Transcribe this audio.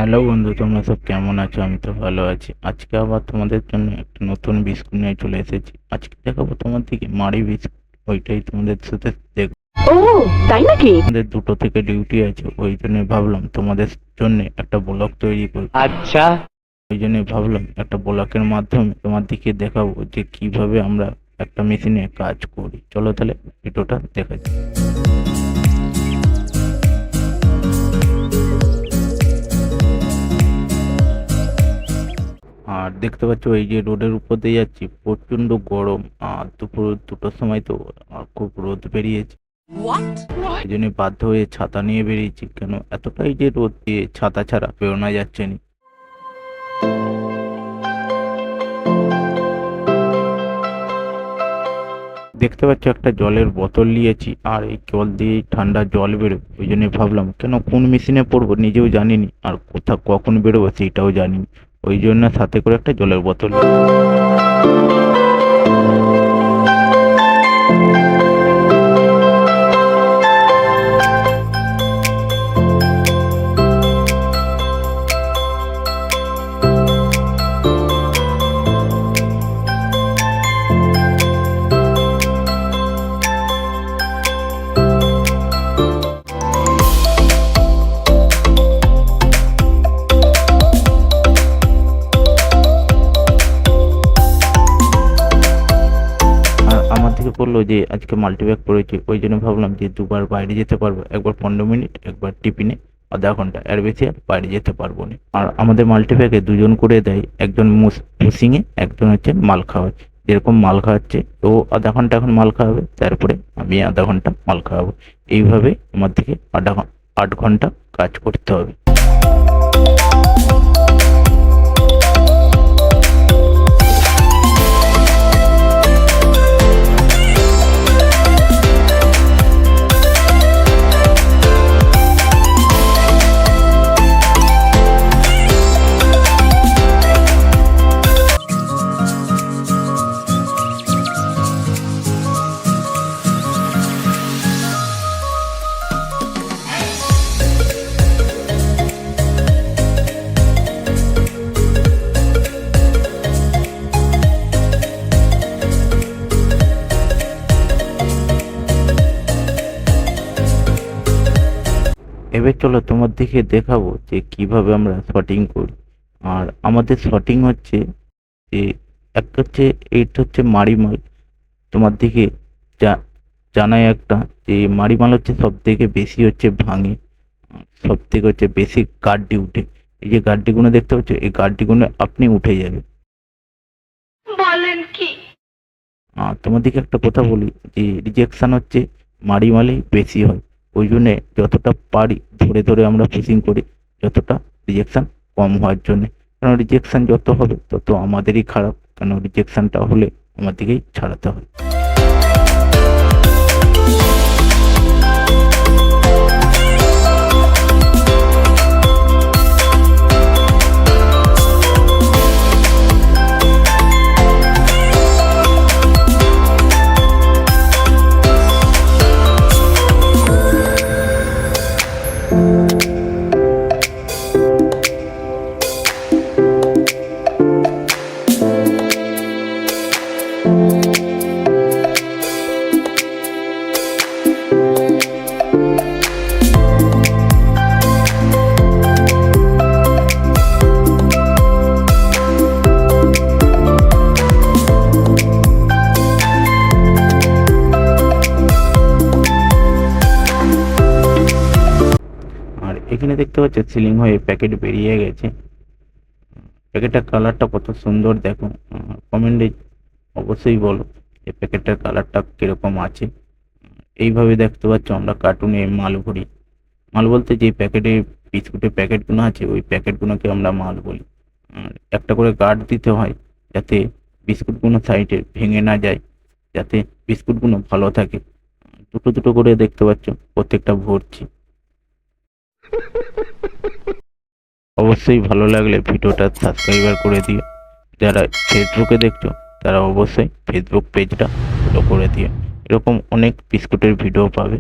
Hello বন্ধু, তোমরা সব কেমন আছো? আমি তো ভালো আছি। আজকে আবার তোমাদের জন্য একটা নতুন বিস্কুট নিয়ে চলে এসেছি। আজকে দেখাবো তোমাদেরকে মারি বিস্কুট। ওইটাই তোমাদের সাথে দেখ। ও, তাই নাকি? আমাদের 2টো থেকে ডিউটি আছে, ওই জন্য ভাবলাম তোমাদের জন্য একটা ব্লগ তৈরি করি। আচ্ছা। ওই জন্য ভাবলাম একটা ব্লগের মাধ্যমে তোমাদেরকে দেখাবো যে কিভাবে আমরা একটা মেশিনে কাজ করি। চলো তাহলে ভিডিওটা দেখা যাক। আর দেখতে পাচ্ছ এই যে রোডের উপর দিয়ে যাচ্ছি, প্রচন্ড গরম। আর দুপুর 2টোর সময় তো খুব রোদ বেরিয়েছে। এই জন্য বাধ্য হয়ে ছাতা নিয়ে বেরিয়েছি। কেন এতটাই যে রোদ, দিয়ে ছাতা ছাড়া বেরোনো যাচ্ছে না। দেখতে পাচ্ছ একটা জলের বোতল নিয়েছি, আর এই জল দিয়ে ঠান্ডা জল বেরোবে। ওই জন্য ভাবলাম কেন কোন মেশিনে পড়বো নিজেও জানিনি, আর কোথা কখন বেরোবো সেইটাও জানিনি। ওই জন্য সাথে করে একটা জলের বোতল। আর আমার থেকে বললো যে আজকে মাল্টিব্যাগ পড়েছে। ওই জন্য ভাবলাম যে দুবার বাইরে যেতে পারবো, একবার 15 মিনিট, একবার টিফিনে আধা ঘন্টা, এর বেশি আর বাইরে যেতে পারবো না। আর আমাদের মাল্টিব্যাগে দুজন করে দেয়, একজন মুসিংয়ে, একজন হচ্ছে মাল খাওয়ায়। যেরকম মাল খাওয়াচ্ছে তো আধা ঘন্টা এখন মাল খাওয়াবে, তারপরে আমি আধা ঘন্টা মাল খাওয়াবো। এইভাবে আমার থেকে 8 ঘন্টা কাজ করতে হবে। এবার চলো তোমার দিকে দেখাবো যে কিভাবে আমরা শর্টিং করি। আর আমাদের শর্টিং হচ্ছে যে একটা হচ্ছে, এইটা হচ্ছে মাড়িমাল। তোমার দিকে যা জানাই একটা, যে মাড়িমাল হচ্ছে সব থেকে বেশি হচ্ছে ভাঙে, সব থেকে হচ্ছে বেশি গাড্ডি উঠে। এই যে গাড্ডিগুলো দেখতে পাচ্ছ, এই গাড্ডিগুলো আপনি উঠে যাবে। বলেন কি? তোমাদেরকে একটা কথা বলি, যে রিজেকশন হচ্ছে মাড়িমালেই বেশি হয়। ওই জন্যে যতটা পারি ধরে ধরে আমরা পুশিং করি, যতটা রিজেকশন কম হওয়ার জন্য। কারণ রিজেকশন যত হবে তত আমাদেরই খারাপ, কারণ রিজেকশনটা হলে আমাদেরকেই ছাড়াতে হয়। আর এখানে দেখতে পাচ্ছ সিলিং হয়ে প্যাকেট বেরিয়ে গেছে। প্যাকেটটার কালারটা কত সুন্দর দেখো। কমেন্টে অবশ্যই বলো যে প্যাকেটটার কালারটা কিরকম আছে। এইভাবে দেখতে পাচ্ছ আমরা কার্টুনে মাল ভরি। মাল বলতে যে প্যাকেটে বিস্কুটের প্যাকেটগুলো আছে, ওই প্যাকেটগুলোকে আমরা মাল বলি। আর একটা করে গার্ড দিতে হয় যাতে বিস্কুটগুলো সাইডে ভেঙে না যায়, যাতে বিস্কুটগুলো ভালো থাকে। দুটো দুটো করে দেখতে পাচ্ছ প্রত্যেকটা ভরছি। অবশ্যই ভালো লাগলে ভিডিওটা সাবস্ক্রাইবার করে দিও। যারা ফেসবুকে দেখছো তারা অবশ্যই ফেসবুক পেজটা ফলো করে দিও। এরকম অনেক বিস্কুটের ভিডিও পাবে।